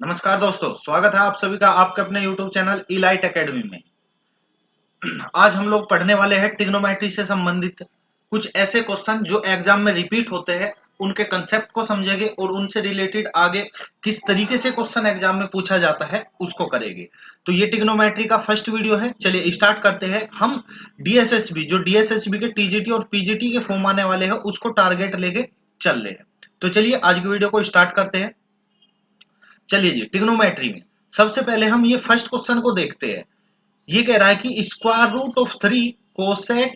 नमस्कार दोस्तों, स्वागत है आप सभी का आपके अपने YouTube चैनल इलाइट एकेडमी में। आज हम लोग पढ़ने वाले हैं ट्रिग्नोमेट्री से संबंधित कुछ ऐसे क्वेश्चन जो एग्जाम में रिपीट होते हैं, उनके कंसेप्ट को समझेंगे और उनसे रिलेटेड आगे किस तरीके से क्वेश्चन एग्जाम में पूछा जाता है उसको करेंगे। तो ये ट्रिग्नोमेट्री का फर्स्ट वीडियो है। चलिए स्टार्ट करते हैं। हम डीएसएसबी जो डीएसएसबी के टीजीटी और पीजीटी के फॉर्म आने वाले हैं उसको टारगेट लेके चल रहे हैं। तो चलिए आज की वीडियो को स्टार्ट करते हैं। चलिए जी, ट्रिग्नोमेट्री में सबसे पहले हम ये फर्स्ट क्वेश्चन को देखते हैं। ये कह रहा है कि square root of 3 cosec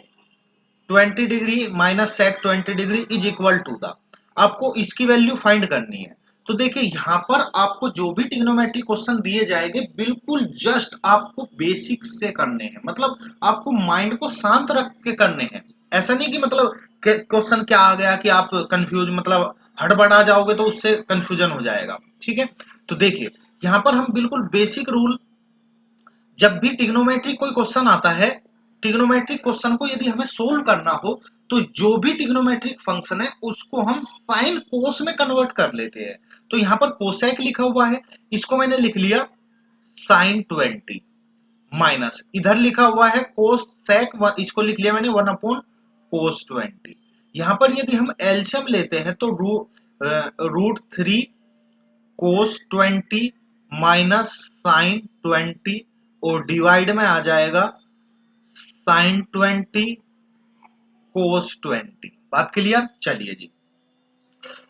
20 degree minus sec 20 degree is equal to the, आपको इसकी वैल्यू फाइंड करनी है। तो देखिए यहाँ पर आपको जो भी ट्रिग्नोमेट्री क्वेश्चन दिए जाएंगे बिल्कुल जस्ट आपको बेसिक से करने हैं, मतलब आपको माइंड को शांत रख के करने हैं। ऐसा नहीं कि मतलब क्वेश्चन क्या आ गया कि आप कंफ्यूज मतलब हड़बड़ा जाओगे तो उससे कंफ्यूजन हो जाएगा। ठीक है, तो देखिए यहाँ पर हम बिल्कुल बेसिक रूल, जब भी ट्रिग्नोमेट्रिक कोई क्वेश्चन आता है, ट्रिग्नोमेट्रिक क्वेश्चन को यदि हमें सोल्व करना हो तो जो भी ट्रिग्नोमेट्रिक फंक्शन है उसको हम साइन कोस में कन्वर्ट कर लेते हैं। तो यहाँ पर कोसेक लिखा हुआ है, इसको मैंने लिख लिया साइन 20 माइनस इधर लिखा हुआ है कोस सेक, इसको लिख लिया मैंने 1/कोस 20। यहाँ पर यदि हम एलसीएम लेते हैं तो रूट 3 कोस 20 माइनस साइन 20 और डिवाइड में आ जाएगा साइन 20 कोस 20। बात क्लियर। चलिए जी,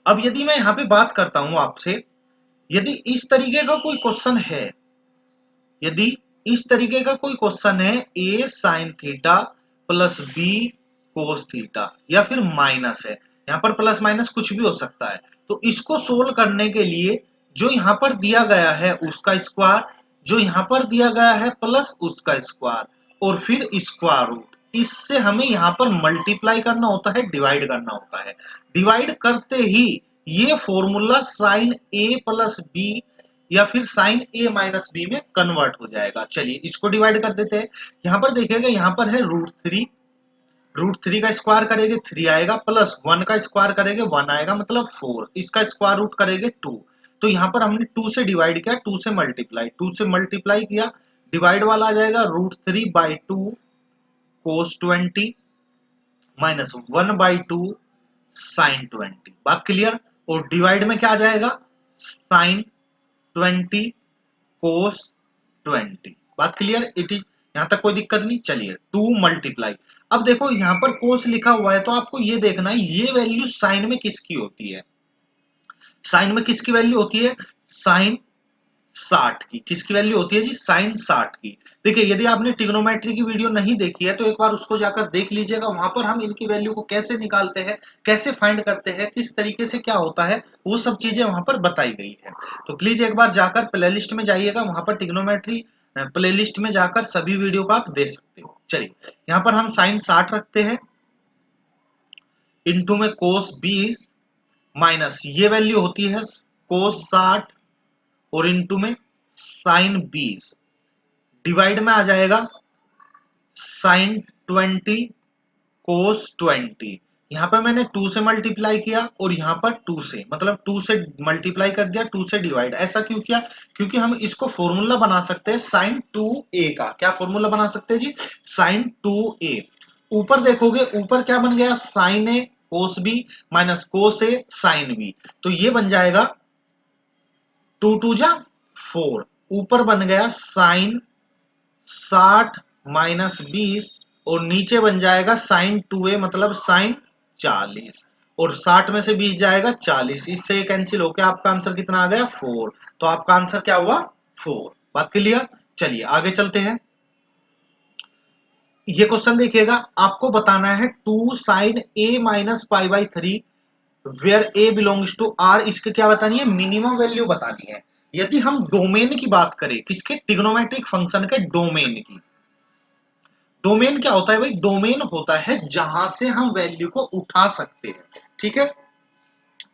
अब यदि मैं यहां पे बात करता हूं आपसे, यदि इस तरीके का कोई क्वेश्चन है, यदि इस तरीके का कोई क्वेश्चन है A sine theta plus B cos theta या फिर माइनस है, यहां पर प्लस माइनस कुछ भी हो सकता है, तो इसको सोल्व करने के लिए जो यहां पर दिया गया है उसका स्क्वायर, जो यहां पर दिया गया है प्लस उसका स्क्वायर और फिर स्क्वायर रूट, इससे हमें यहां पर मल्टीप्लाई करना होता है, डिवाइड करना होता है। डिवाइड करते ही ये फॉर्मूला साइन ए प्लस बी या फिर साइन ए माइनस बी में कन्वर्ट हो जाएगा। चलिए इसको डिवाइड कर देते हैं। यहां पर देखिएगा, यहां पर है रूट थ्री का स्क्वायर करेंगे 3 आएगा, प्लस 1 का स्क्वायर करेंगे 1 आएगा, मतलब 4, इसका स्क्वायर रूट करेंगे 2। तो यहां पर हमने 2 से डिवाइड किया, 2 से मल्टीप्लाई किया, डिवाइड वाला आ जाएगा रूट 3/2 कोस 20 माइनस 1/2 साइन 20। बात क्लियर। और डिवाइड में क्या आ जाएगा साइन 20 कोस 20। बात क्लियर। इट इज, यहां तक कोई दिक्कत नहीं। चलिए 2 मल्टीप्लाई, अब देखो यहां पर कोस लिखा हुआ है तो आपको ये देखना है ये वैल्यू साइन में किसकी होती है। साइन में किसकी वैल्यू होती है, साइन 60 की। किसकी वैल्यू होती है जी, साइन 60 की। देखिए यदि आपने ट्रिग्नोमेट्री की वीडियो नहीं देखी है तो एक बार उसको जाकर देख लीजिएगा, वहां पर हम इनकी वैल्यू को कैसे निकालते हैं, कैसे फाइंड करते हैं, किस तरीके से क्या होता है, वो सब चीजें वहां पर बताई गई है। तो प्लीज एक बार जाकर प्लेलिस्ट में जाइएगा, वहां पर ट्रिग्नोमेट्री प्लेलिस्ट में जाकर सभी वीडियो को आप दे सकते हो। चलिए यहाँ पर हम साइन 60 रखते हैं, इंटू में कोस 20 माइनस ये वैल्यू होती है कोस 60 और इंटू में साइन 20, डिवाइड में आ जाएगा साइन 20 कोस 20। यहां पर मैंने 2 से मल्टीप्लाई किया और यहां पर 2 से, मतलब 2 से मल्टीप्लाई कर दिया, 2 से डिवाइड। ऐसा क्यों किया, क्योंकि हम इसको फॉर्मूला बना सकते हैं साइन 2a का। क्या फॉर्मूला बना सकते हैं जी, साइन 2a। ऊपर देखोगे, ऊपर क्या बन गया, साइन ए कोस बी माइनस कोस ए साइन बी, तो ये बन जाएगा 2 2 जा 4। ऊपर बन गया साइन 60 माइनस 20 और नीचे बन जाएगा साइन 2a मतलब साइन 40, और 60 में से 20 जाएगा 40, इससे कैंसिल होकर आपका आंसर कितना आ गया 4। तो आपका आंसर क्या हुआ 4। बात क्लियर। चलिए आगे चलते हैं। ये क्वेश्चन देखिएगा, आपको बताना है 2 साइन a माइनस पाई/3 where a belongs to r, इसके क्या बतानी है, मिनिमम वैल्यू बतानी है। यदि हम डोमेन की बात करें, किसके, ट्रिग्नोमेट्रिक फंक्शन के डोमेन की। डोमेन क्या होता है भाई, डोमेन होता है जहां से हम वैल्यू को उठा सकते हैं। ठीक है।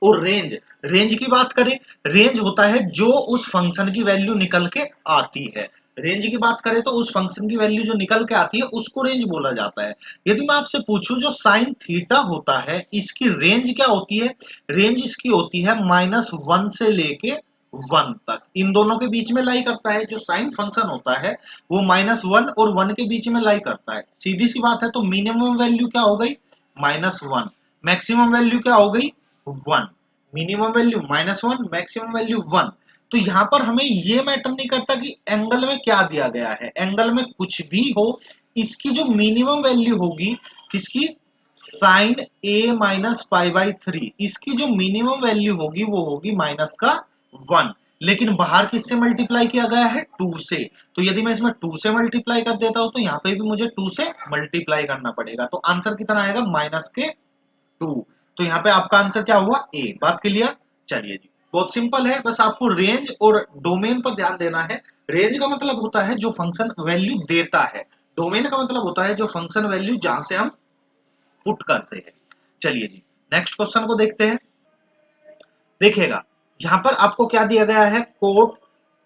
और रेंज, रेंज की बात करें, रेंज होता है जो उस फंक्शन की वैल्यू निकल के आती है। रेंज की बात करें तो उस फंक्शन की वैल्यू जो निकल के आती है उसको रेंज बोला जाता है। यदि मैं आपसे पूछूं जो साइन थीटा होता है इसकी रेंज क्या होती है, रेंज इसकी होती है -1 से लेके 1 तक, इन दोनों के बीच में लाई करता है। जो साइन फंक्शन होता है वो -1 और 1 के बीच में लाई करता है, सीधी सी बात है। तो मिनिमम वैल्यू क्या हो गई? -1। मैक्सिमम वैल्यू क्या हो गई? 1। Minimum value -1, maximum value 1। तो यहाँ पर हमें ये मैटर नहीं करता कि एंगल में क्या दिया गया है, एंगल में कुछ भी हो, इसकी जो मिनिमम वैल्यू होगी, किसकी? Sine A minus pi by 3, इसकी जो मिनिमम वैल्यू होगी वो होगी माइनस का 1। लेकिन बाहर किससे मल्टीप्लाई किया गया है? 2 से। तो यदि मैं इसमें 2 से मल्टीप्लाई कर देता हूं तो यहाँ पे भी मुझे 2 से मल्टीप्लाई करना पड़ेगा। तो आंसर कितना आएगा? -2। तो यहाँ पे आपका आंसर क्या हुआ? ए। बात क्लियर? चलिए जी, बहुत सिंपल है, बस आपको रेंज और डोमेन पर ध्यान देना है। रेंज का मतलब होता है जो फंक्शन वैल्यू देता है, डोमेन का मतलब होता है जो फंक्शन वैल्यू जहां से हम पुट करते हैं। चलिए जी, नेक्स्ट क्वेश्चन को देखते हैं। देखिएगा, यहां पर आपको क्या दिया गया है? Cot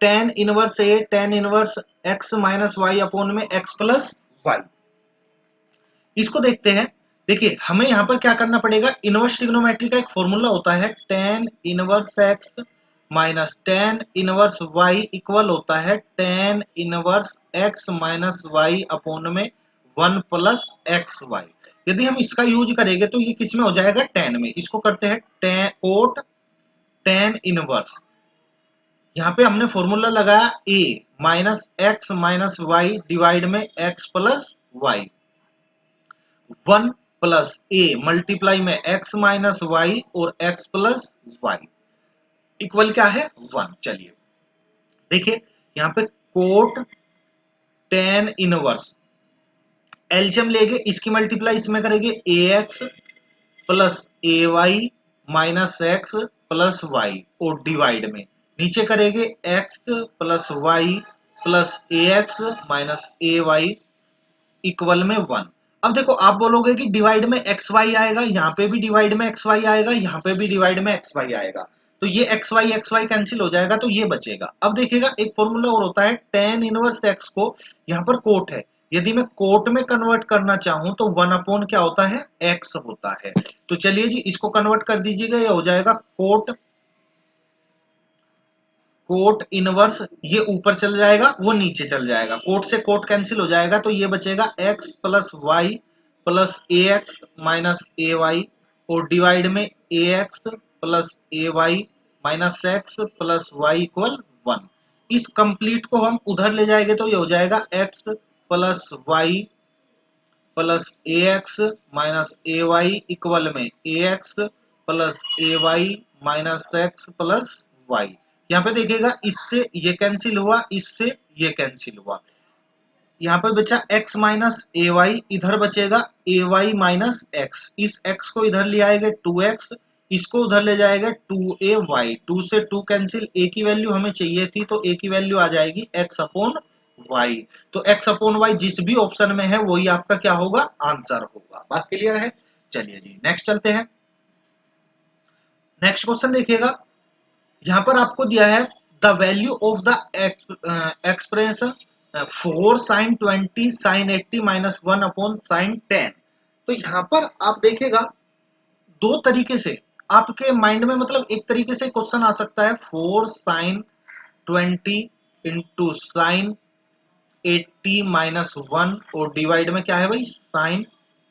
tan inverse A tan inverse x minus y upon में x प्लस वाई। इसको देखते हैं। देखिए, हमें यहां पर क्या करना पड़ेगा? इनवर्स ट्रिग्नोमेट्री का एक फॉर्मूला होता है, tan inverse x minus tan inverse y equal होता है tan inverse x minus y upon में 1 प्लस एक्स वाई। यदि हम इसका यूज करेंगे तो ये किस में हो जाएगा? tan में। इसको करते हैं कोट tan इनवर्स, यहाँ पे हमने फॉर्मूला लगाया a minus x minus y divide में x plus y, 1 plus a multiply में x माइनस वाई और x प्लस वाई इक्वल क्या है? 1। चलिए देखिए, यहाँ पे कोट tan इनवर्स, एलसीएम लेके इसकी मल्टीप्लाई इसमें करेंगे ax plus A Y minus X plus Y और डिवाइड में नीचे करेंगे X plus Y plus A X minus A Y equal में 1। अब देखो, आप बोलोगे कि डिवाइड में एक्स वाई आएगा, यहाँ पे भी डिवाइड में एक्स वाई आएगा, यहाँ पे भी डिवाइड में एक्स वाई आएगा, तो ये एक्स वाई कैंसिल हो जाएगा, तो ये बचेगा। अब देखिएगा, एक फॉर्मूला और होता है tan इनवर्स एक्स को, यहाँ पर कोट है, यदि मैं कोट में कन्वर्ट करना चाहूं तो 1 अपॉन क्या होता है? एक्स होता है। तो चलिए जी, इसको कन्वर्ट कर दीजिएगा, ये हो जाएगा कोट इनवर्स, ये ऊपर चल जाएगा, वो नीचे चल जाएगा, कोट से कोट कैंसिल हो जाएगा, तो ये बचेगा X plus Y plus A X minus A Y और डिवाइड में A X plus A Y minus X plus Y equal 1। इस कंप्लीट को हम उधर ले जाएंगे तो ये हो जाएगा X plus Y plus A X minus A Y equal में A X plus A Y minus X plus Y. यहाँ पे देखिएगा, इससे ये कैंसिल हुआ, इससे ये कैंसिल हुआ, यहाँ पे बचा x माइनस ए वाई, इधर बचेगा ए वाई माइनस एक्स, इस x को इधर ले आएंगे 2x, इसको उधर ले जाएगा 2a वाई, 2 से 2 कैंसिल, a की वैल्यू हमें चाहिए थी तो a की वैल्यू आ जाएगी x अपॉन वाई। तो x अपॉन वाई जिस भी ऑप्शन में है वही आपका क्या होगा? आंसर होगा। बात क्लियर है? चलिए जी, नेक्स्ट चलते हैं। नेक्स्ट क्वेश्चन देखिएगा, यहाँ पर आपको दिया है the value of the expression 4 sine 20 sine 80 minus 1 upon sine 10। तो यहाँ पर आप देखिएगा, दो तरीके से आपके माइंड में, मतलब एक तरीके से क्वेश्चन आ सकता है 4 साइन 20 इंटू साइन 80 माइनस 1 और डिवाइड में क्या है भाई? साइन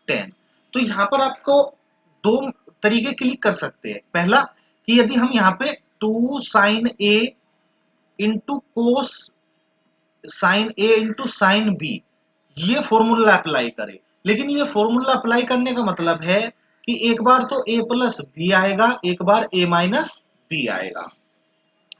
10। तो यहाँ पर आपको दो तरीके क्लिक कर सकते हैं। पहला कि यदि हम यहाँ पे 2 साइन ए इंटू कोस साइन ए इंटू साइन बी, ये फॉर्मूला अप्लाई करें, लेकिन ये फॉर्मूला अप्लाई करने का मतलब है कि एक बार तो a प्लस बी आएगा, एक बार a माइनस बी आएगा।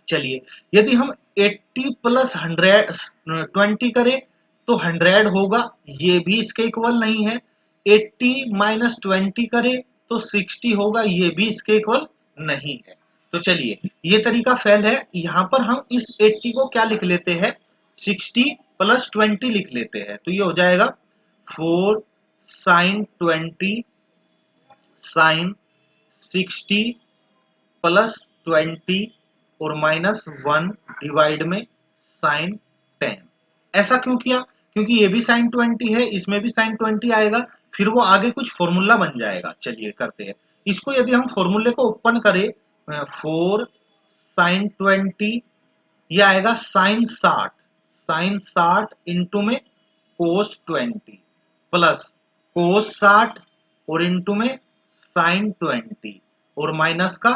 चलिए, यदि हम 80 प्लस 120 करें तो 100 होगा, ये भी इसके इक्वल नहीं है। 80 माइनस 20 करें तो 60 होगा, ये भी इसके इक्वल नहीं है। तो चलिए, ये तरीका फेल है। यहां पर हम इस 80 को क्या लिख लेते हैं? 60 प्लस 20 लिख लेते हैं, तो ये हो जाएगा 4 साइन 20 साइन 60 प्लस 20 और माइनस 1 डिवाइड में साइन 10। ऐसा क्यों किया? क्योंकि ये भी साइन 20 है, इसमें भी साइन 20 आएगा, फिर वो आगे कुछ फॉर्मूला बन जाएगा। चलिए करते हैं इसको। यदि हम फॉर्मूले को ओपन करें, 4 साइन 20, ये आएगा साइन 60 इंटू में कोस 20 प्लस कोस 60 और इंटू में साइन 20 और माइनस का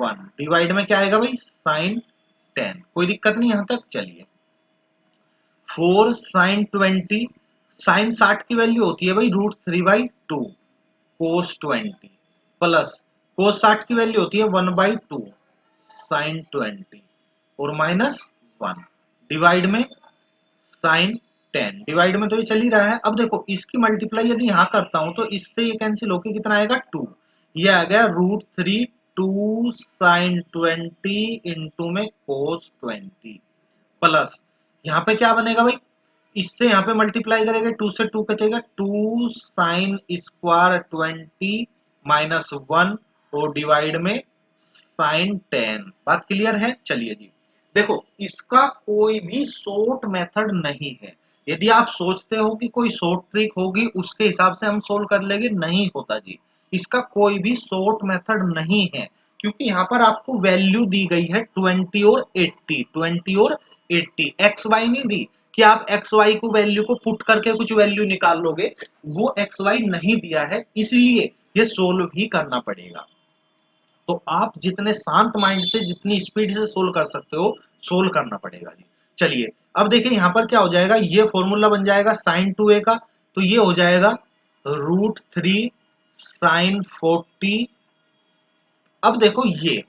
1 डिवाइड में क्या आएगा भाई साइन 10। कोई दिक्कत नहीं यहां तक। चलिए 4 साइन 20, साइन 60 की वैल्यू होती है भाई √3/2 कोस 20 प्लस कोस 60 की वैल्यू होती है 1/2 साइन 20 और माइनस 1 डिवाइड में साइन 10। डिवाइड में तो ये चल ही रहा है। अब देखो इसकी मल्टीप्लाई यदि यहां करता हूं तो इससे ये कैंसिल होकर कितना आएगा 2। ये आ गया √3 2 साइन 20 इंटू में कोस 20 प्लस यहाँ पे क्या बनेगा भाई, इससे यहाँ पे मल्टीप्लाई करेंगे 2 से 2 बचेगा 2 साइन स्क्वायर 20 माइनस 1 और डिवाइड में साइन 10। बात क्लियर है। चलिए जी देखो इसका कोई भी शॉर्ट मेथड नहीं है। यदि आप सोचते हो कि कोई शॉर्ट ट्रिक होगी उसके हिसाब से हम सोल्व कर लेंगे, नहीं होता जी। इसका कोई भी शॉर्ट मेथड नहीं है क्योंकि यहाँ पर आपको वैल्यू दी गई है 20 और 80, 20 और 80, एक्स वाई नहीं दी कि आप एक्स वाई को वैल्यू को पुट करके कुछ वैल्यू निकाल लोगे, वो एक्स वाई नहीं दिया है, इसलिए ये सोल्व ही करना पड़ेगा। तो आप जितने शांत माइंड से जितनी स्पीड से सोल्व कर सकते हो सोल्व करना पड़ेगा जी। चलिए अब देखिए यहाँ पर क्या हो जाएगा, ये फॉर्मूला बन जाएगा साइन 2a का, तो ये हो जाएगा √3 साइन 40। अब देखो ये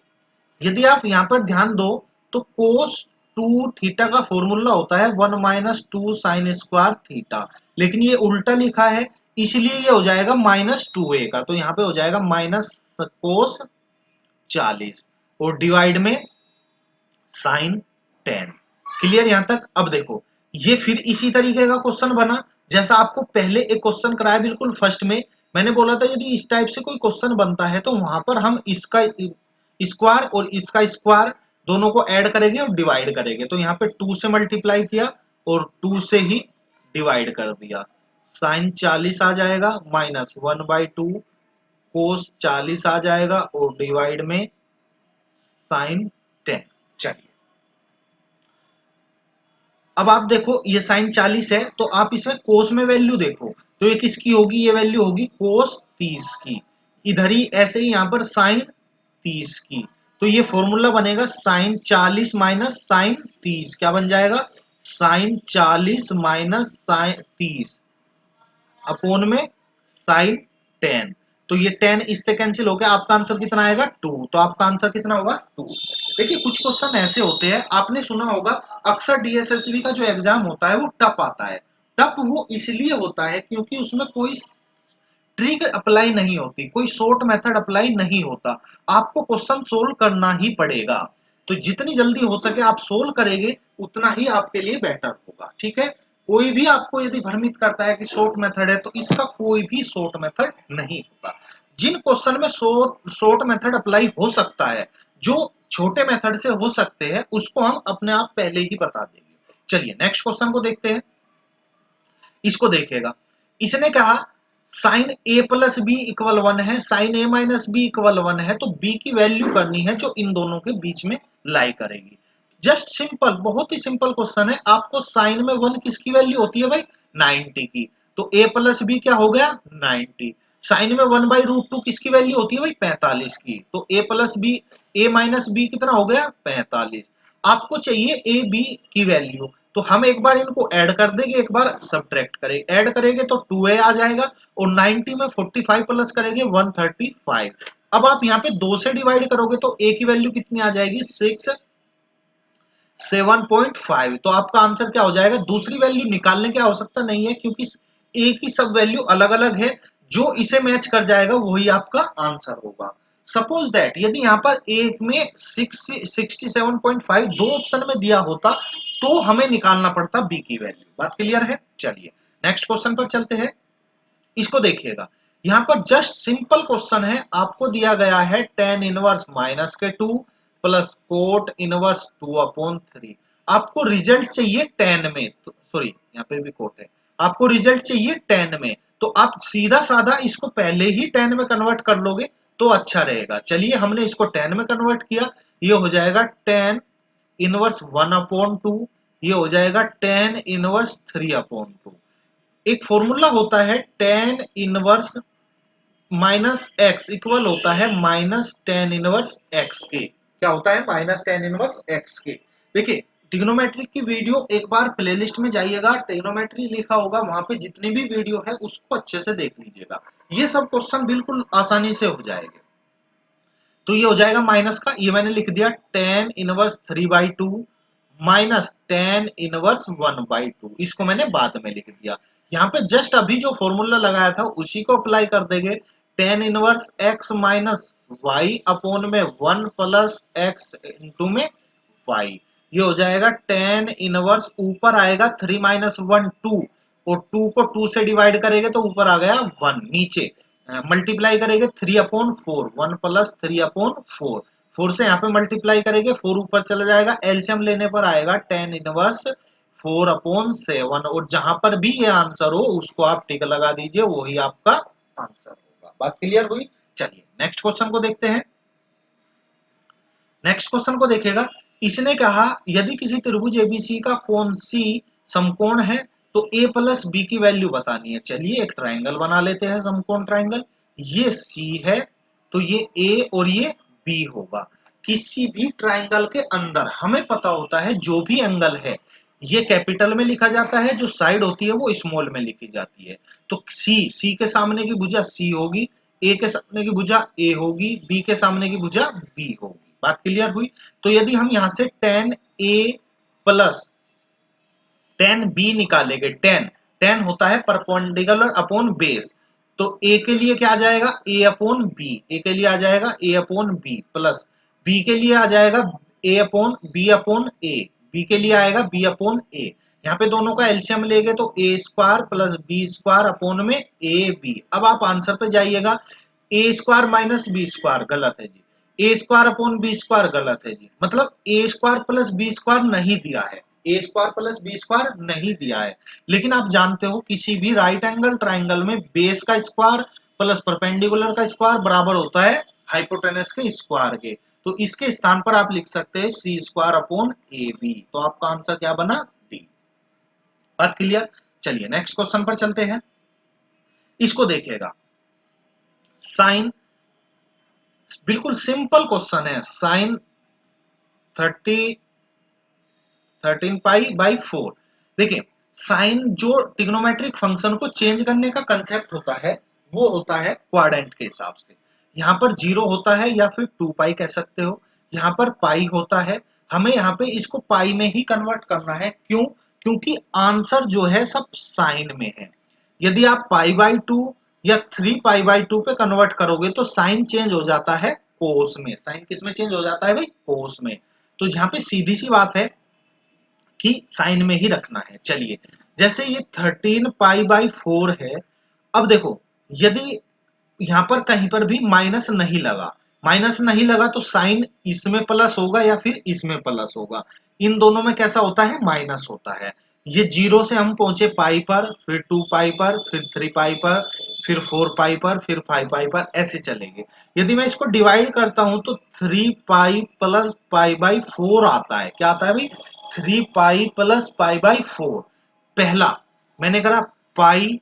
यदि आप यहाँ पर ध्यान दो तो कोस 2 थीटा का फॉर्मूला होता है 1 माइनस 2 साइन स्क्वायर थीटा, लेकिन ये उल्टा लिखा है इसलिए ये हो जाएगा -2a का, तो यहाँ पे हो जाएगा माइनस कोस 40 और डिवाइड में साइन 10। क्लियर यहां तक। अब देखो ये फिर इसी तरीके का क्वेश्चन बना जैसा आपको पहले एक क्वेश्चन कराया बिल्कुल फर्स्ट में। मैंने बोला था यदि इस टाइप से कोई क्वेश्चन बनता है तो वहां पर हम इसका स्क्वायर और इसका स्क्वायर दोनों को ऐड करेंगे और डिवाइड करेंगे। तो यहाँ पे 2 से मल्टीप्लाई किया और 2 से ही डिवाइड कर दिया, साइन 40 आ जाएगा माइनस 1/2 कोस 40 आ जाएगा और डिवाइड में साइन 10। चलिए अब आप देखो ये साइन 40 है तो आप इसमें कोस में वैल्यू देखो तो ये किसकी होगी, ये वैल्यू होगी कोस 30 की। इधर ही ऐसे ही यहां पर साइन 30 की, तो ये फॉर्मूला बनेगा साइन 40 माइनस साइन 30। क्या बन जाएगा साइन 40 माइनस साइन 30 अपोन में साइन 10। तो ये 10 इससे कैंसिल हो गया, आपका आंसर कितना आएगा 2। तो आपका आंसर कितना होगा 2। देखिए कुछ क्वेश्चन ऐसे होते हैं, आपने सुना होगा अक्सर डीएसएसबी का जो एग्जाम होता है वो टफ आता है। टफ वो इसलिए होता है क्योंकि उसमें कोई ट्रिक अप्लाई नहीं होती, कोई शॉर्ट मेथड अप्लाई नहीं होता, आपको क्वेश्चन सोल्व करना ही पड़ेगा। तो जितनी जल्दी हो सके आप सोल्व करेंगे उतना ही आपके लिए बेटर होगा। ठीक है, कोई भी आपको यदि भ्रमित करता है कि शॉर्ट मेथड है तो इसका कोई भी शॉर्ट मेथड नहीं होता। जिन क्वेश्चन में शॉर्ट मेथड अप्लाई हो सकता है, जो छोटे मेथड से हो सकते हैं, उसको हम अपने आप पहले ही बता देंगे। चलिए नेक्स्ट क्वेश्चन को देखते हैं। इसको देखेगा, इसने कहा साइन ए प्लस बी इक्वल 1 है, sign A minus B equal 1 है, तो बी की वैल्यू करनी है जो इन दोनों के बीच में लाई करेगी। जस्ट सिंपल, बहुत ही सिंपल क्वेश्चन है। आपको साइन में 1 किसकी वैल्यू होती है भाई 90 की, तो ए प्लस बी क्या हो गया 90। साइन में 1/√2 किसकी वैल्यू होती है भाई 45 की, तो ए प्लस बी ए माइनस बी कितना हो गया 45। आपको चाहिए ए बी की वैल्यू, तो हम एक बार इनको ऐड कर देंगे, एक बार सब्ट्रैक्ट करेंगे। ऐड करेंगे तो 2a आ जाएगा और 90 में 45 प्लस करेंगे 135। अब आप यहाँ पे 2 से डिवाइड करोगे तो a की वैल्यू कितनी आ जाएगी 7.5। तो आपका आंसर क्या हो जाएगा, दूसरी वैल्यू निकालने की आवश्यकता नहीं है क्योंकि a की सब वैल्यू अलग अलग है, जो इसे मैच कर जाएगा वही आपका आंसर होगा। सपोज दैट यदि यहाँ पर एक में 67.5 दो ऑप्शन में दिया होता तो हमें निकालना पड़ता बी की वैल्यू। बात क्लियर है। चलिए नेक्स्ट क्वेश्चन पर चलते हैं। इसको देखिएगा, यहाँ पर जस्ट सिंपल क्वेश्चन है, आपको दिया गया है tan इनवर्स माइनस के 2 प्लस कोट इनवर्स 2/3। आपको रिजल्ट चाहिए tan में, तो सॉरी यहाँ पे भी कोट है, आपको रिजल्ट चाहिए tan में, तो आप सीधा साधा इसको पहले ही tan में कन्वर्ट कर लोगे तो अच्छा रहेगा। चलिए हमने इसको tan में कन्वर्ट किया, ये हो जाएगा tan इनवर्स 1/2, ये हो जाएगा tan इनवर्स 3/2। एक फॉर्मूला होता है tan inverse minus x equal होता है माइनस tan इनवर्स एक्स के। क्या होता है? माइनस tan इनवर्स एक्स के। देखिए ट्रिग्नोमेट्रिक की वीडियो एक बार प्लेलिस्ट में जाइएगा, ट्रिग्नोमेट्री लिखा होगा, वहां पे जितनी भी वीडियो है उसको अच्छे से देख लीजिएगा। ये सब क्वेश्चन बिल्कुल आसानी से हो जाएंगे। तो ये हो जाएगा माइनस का, ये मैंने लिख दिया tan inverse 3/2 minus tan inverse 1/2, इसको मैंने बाद में लिख दिया। यहाँ पे जस्ट अभी जो फॉर्मूला लगाया था उसी को अप्लाई कर देंगे। tan inverse x minus y upon में 1 प्लस एक्स इंटू में y, ये हो जाएगा tan इनवर्स, ऊपर आएगा 3 माइनस 1 2, और 2 को 2 से डिवाइड करेंगे तो ऊपर आ गया 1, नीचे मल्टीप्लाई करेंगे 3/4, 1 प्लस 3/4, 4 से यहाँ पे मल्टीप्लाई करेंगे, 4 ऊपर चला जाएगा, एलसीएम लेने पर आएगा tan इनवर्स 4/7, और जहां पर भी ये आंसर हो उसको आप टिक लगा दीजिए, वही आपका आंसर होगा। बात क्लियर हुई? चलिए नेक्स्ट क्वेश्चन को देखते हैं। नेक्स्ट क्वेश्चन को देखिएगा। इसने कहा यदि किसी त्रिभुज एबीसी का कोण सी समकोण है तो a प्लस बी की वैल्यू बतानी है। चलिए एक ट्राइंगल बना लेते हैं, समकोण ट्राइंगल। ये c है तो ये a और ये b होगा। किसी भी ट्राइंगल के अंदर हमें पता होता है जो भी एंगल है ये कैपिटल में लिखा जाता है, जो साइड होती है वो स्मॉल में लिखी जाती है। तो c के सामने की भुजा c होगी, a के सामने की भुजा a होगी, b के सामने की भुजा b होगी। बात क्लियर हुई? तो यदि हम यहां से tan a plus tan b निकालेंगे, tan होता है परपेंडिकुलर अपॉन बेस, तो a के लिए क्या आ जाएगा? a अपॉन b, a के लिए आ जाएगा a upon b, plus b के लिए आ जाएगा a upon b upon a, b के लिए आएगा b अपॉन a। यहाँ पे दोनों का एलसीएम लेंगे तो a square plus b square upon में a b। अब आप आंसर पे जाइएगा, a square minus b square गलत है जी, a square upon b square गलत है जी, मतलब a square plus b square नहीं दिया है, a square plus b square नहीं दिया है। लेकिन आप जानते हो किसी भी राइट एंगल ट्राइंगल में बेस का स्क्वायर प्लस परपेंडिकुलर का स्क्वायर बराबर होता है हाइपोटेनस के स्क्वायर के, तो इसके स्थान पर आप लिख सकते हैं सी स्क्वायर अपॉन ए बी। तो आपका आंसर क्या बना? डी। बात क्लियर? चलिए नेक्स्ट क्वेश्चन पर चलते हैं। इसको देखिएगा, साइन, बिल्कुल सिंपल क्वेश्चन है, साइन 13 पाई बाई 4। देखिए साइन जो ट्रिग्नोमेट्रिक फंक्शन को चेंज करने का कंसेप्ट होता है वो होता है क्वाड्रेंट के हिसाब से। यहाँ पर 0 होता है या फिर 2 पाई कह सकते हो, यहाँ पर पाई होता है, हमें यहाँ पे इसको पाई में ही कन्वर्ट करना है। क्यों? क्योंकि आंसर जो है सब साइन में है। यदि आप पाई बाई 2 या 3 पाई बाई 2 पे कन्वर्ट करोगे तो साइन चेंज हो जाता है कोस में। साइन किस में चेंज हो जाता है भाई? कोस में। तो यहाँ पे सीधी सी बात है कि साइन में ही रखना है। चलिए जैसे ये 13 पाई बाई 4 है, अब देखो यदि यहाँ पर कहीं पर भी माइनस नहीं लगा, माइनस नहीं लगा तो साइन इसमें प्लस होगा या फिर इसमें प्लस होगा, इन दोनों में कैसा होता है? माइनस होता है। ये 0 से हम पहुंचे पाई पर, फिर 2 पाई पर, फिर 3 पाई पर, फिर 4 पाई पर, फिर 5 पाई पर, ऐसे चलेंगे। यदि मैं इसको डिवाइड करता हूं तो 3 पाई प्लस पाई बाई 4 आता है। क्या आता है भाई? 3 पाई प्लस पाई बाई 4। पहला मैंने करा पाई,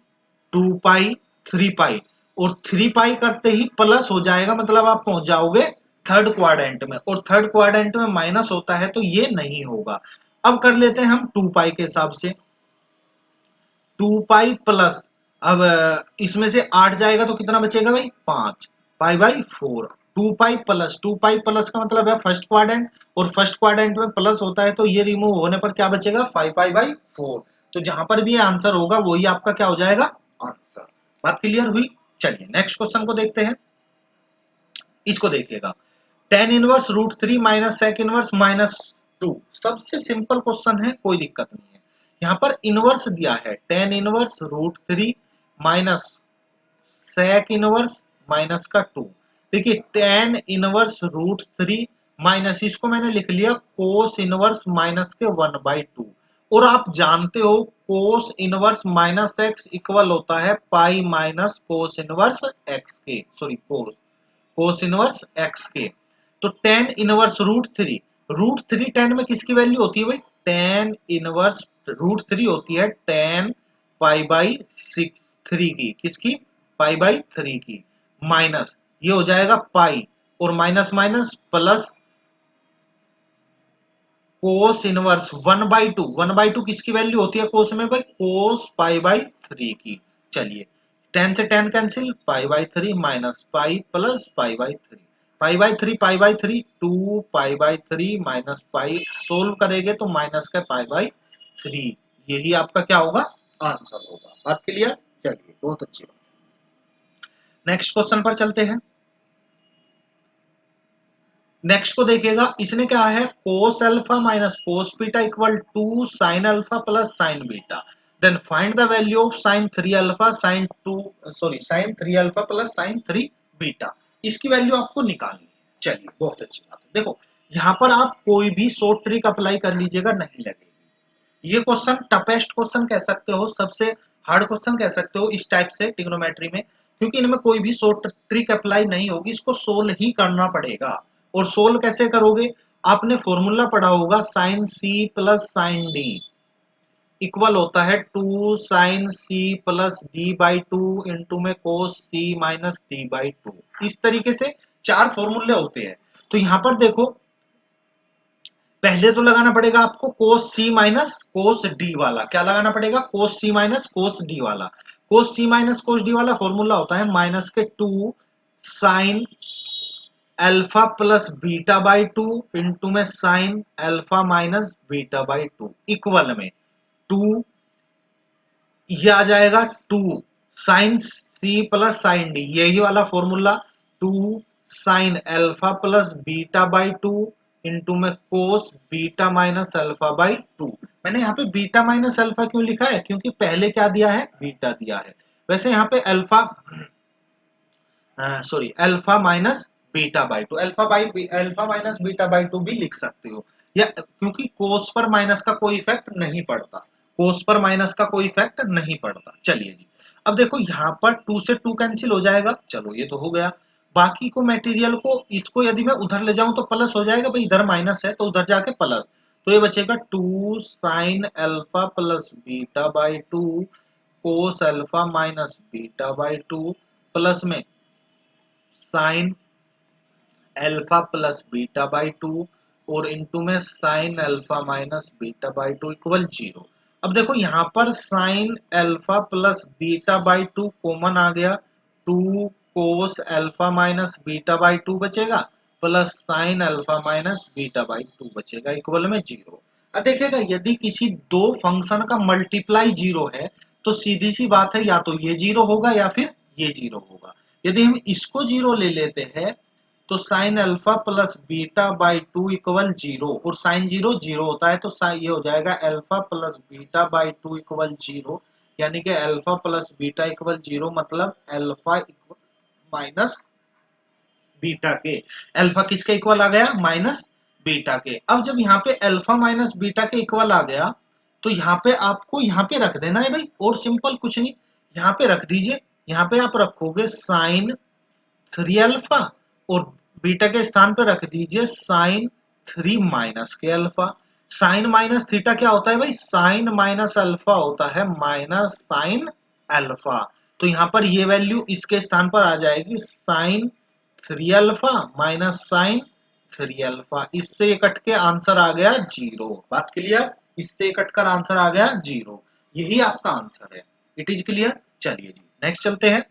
2 पाई, 3 पाई, और 3 पाई करते ही प्लस हो जाएगा, मतलब आप पहुंच जाओगे थर्ड क्वाड्रेंट में, और थर्ड क्वाड्रेंट में माइनस होता है तो ये नहीं होगा। अब कर लेते हैं हम 2 पाई के हिसाब से, 2 पाई प्लस, अब इसमें से 8 जाएगा तो कितना बचेगा भाई? 5 pi by 4। 2 pi plus, 2 pi plus का मतलब है फर्स्ट क्वाड्रेंट, और फर्स्ट क्वाड्रेंट में प्लस होता है तो ये रिमूव होने पर क्या बचेगा? 5 पाई बाई 4। तो जहां पर भी आंसर होगा वही आपका क्या हो जाएगा? आंसर। बात क्लियर हुई? चलिए नेक्स्ट क्वेश्चन को देखते हैं। इसको देखिएगा, tan inverse √3 minus sec inverse -2। सबसे सिंपल क्वेश्चन है, कोई दिक्कत नहीं है। यहाँ पर इनवर्स दिया है tan inverse √3 minus sec inverse minus का 2। देखिए tan इनवर्स √3 माइनस, इसको मैंने लिख लिया cos इनवर्स माइनस के 1/2, और आप जानते हो cos inverse minus x equal होता है pi minus cos inverse x के, सॉरी cos इनवर्स x के। तो tan inverse root three tan में किसकी वैल्यू होती है भाई? tan इनवर्स रूट 3 होती है tan π/6 की, किसकी? π/3 की, माइनस ये हो जाएगा पाई और minus minus plus cos inverse 1/2 किसकी वैल्यू होती है कोस में भाई? कोस π/3 की। चलिए tan से tan cancel, π/3 minus pi plus π/3, π/3 2 minus pi, solve करेंगे तो माइनस का π/3, यही आपका क्या होगा? आंसर होगा। बात क्लियर? चलिए बहुत अच्छी बात। नेक्स्ट क्वेश्चन पर चलते हैं। नेक्स्ट को देखिएगा, इसने क्या है? Cos alpha minus cos beta equal to sine alpha plus sine beta, then find the value of sine 3 alpha sine 3 alpha plus sine 3 beta, इसकी वैल्यू आपको निकालनी है। चलिए बहुत अच्छी बात है। देखो यहां पर आप कोई भी शॉर्ट ट्रिक अप्लाई कर लीजिएगा, नहीं लगेगी। ये क्वेश्चन टफेस्ट क्वेश्चन कह सकते हो, सबसे हार्ड क्वेश्चन कह सकते हो इस टाइप से ट्रिग्नोमेट्री में, क्योंकि इनमें कोई भी शॉर्ट ट्रिक अप्लाई नहीं होगी, इसको सोल्व ही करना पड़ेगा। और सोल्व कैसे करोगे? आपने फॉर्मूला पढ़ा होगा sine C plus sine D equal होता है 2 sine C plus D by 2 into में cos C minus D by 2। इस तरीके से 4 फॉर्मूले होते हैं। तो यहां पर देखो पहले तो लगाना पड़ेगा आपको कोस सी माइनस कोस डी वाला, क्या लगाना पड़ेगा? कोस सी माइनस कोस डी वाला। Cos C minus cos D वाला फॉर्मूला होता है माइनस के 2 sine alpha plus beta by 2 into में sine alpha minus beta by 2 equal में 2, ये आ जाएगा 2 sine C plus sine D, यही वाला formula 2 sine alpha plus beta by 2 into में cos beta minus alpha by 2। मैंने यहाँ पे बीटा माइनस अल्फा क्यों लिखा है? क्योंकि पहले क्या दिया है? बीटा दिया है। वैसे यहाँ पे alpha alpha minus beta by 2, alpha minus beta by 2 भी लिख सकते हो, या क्योंकि कोस पर माइनस का कोई इफेक्ट नहीं पड़ता, कोस पर माइनस का कोई इफेक्ट नहीं पड़ता। चलिए जी, अब देखो यहाँ पर 2 से 2 कैंसिल हो जाएगा, चलो ये तो हो गया। बाकी को मटेरियल को इसको यदि मैं उधर ले जाऊं तो प्लस हो जाएगा भाई, इधर माइनस है तो उधर जाके प्लस, तो ये बचेगा 2 sine alpha plus beta by 2 cos alpha minus beta by 2 plus में sine alpha plus beta by 2 और इनटू में sine alpha minus beta by 2 equal 0। अब देखो यहाँ पर sine alpha plus beta by 2 common आ गया, 2 cos alpha minus beta by 2 बचेगा plus sine alpha minus beta by 2 बचेगा इक्वल में 0। अब देखिएगा यदि किसी दो फंक्शन का मल्टीप्लाई 0 है तो सीधी सी बात है या तो ये 0 होगा या फिर ये 0 होगा। यदि हम इसको 0 ले लेते हैं तो sign alpha plus beta by 2 equal 0, और साइन 0 0 होता है तो ये हो जाएगा alpha plus beta by 2 equal 0, यानी कि अल्फा प्लस बीटा इक्वल 0 मतलब अल्फा माइनस बीटा के। अल्फा किसके इक्वल आ गया? माइनस बीटा के। अब जब यहाँ पे अल्फा माइनस बीटा के इक्वल आ गया तो यहाँ पे आपको यहाँ पे रख देना है भाई, और सिंपल कुछ नहीं, यहाँ पे रख दीजिए। यहाँ पे आप रखोगे साइन 3 अल्फा और बीटा के स्थान पर रख दीजिए साइन 3 माइनस के अल्फा। साइन माइनस थीटा क्या होता है भाई? साइन माइनस अल्फा होता है माइनस साइन अल्फा। तो यहाँ पर ये वैल्यू इसके स्थान पर आ जाएगी sine 3 alpha minus sine 3 alpha. इससे ये कट के आंसर आ गया 0। बात क्लियर? इससे कट कर आंसर आ गया 0, यही आपका आंसर है। It is clear? चलिए जी नेक्स्ट चलते हैं।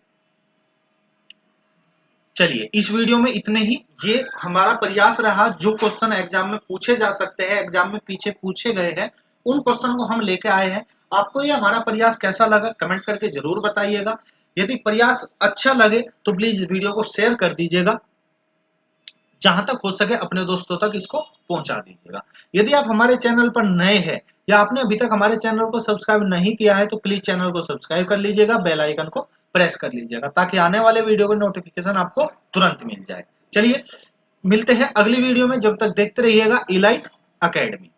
चलिए इस वीडियो में इतने ही। ये हमारा प्रयास रहा जो क्वेश्चन एग्जाम में पूछे जा सकते हैं, एग्जाम में पीछे पूछे गए हैं, उन क्वेश्चन को हम लेके आए हैं। आपको ये हमारा प्रयास कैसा लगा कमेंट करके जरूर बताइएगा। यदि प्रयास अच्छा लगे तो प्लीज वीडियो को शेयर कर दीजिएगा, जहां तक हो सके अपने दोस्तों तक इसको पहुंचा दीजिएगा। यदि आप हमारे चैनल पर नए हैं या आपने अभी तक हमारे चैनल को सब्सक्राइब नहीं किया है तो प्लीज चैनल को सब्सक्राइब कर लीजिएगा, बेल आइकन को प्रेस कर लीजिएगा ताकि आने वाले वीडियो का नोटिफिकेशन आपको तुरंत मिल जाए। चलिए मिलते हैं अगली वीडियो में, जब तक देखते रहिएगा इलाइट अकेडमी।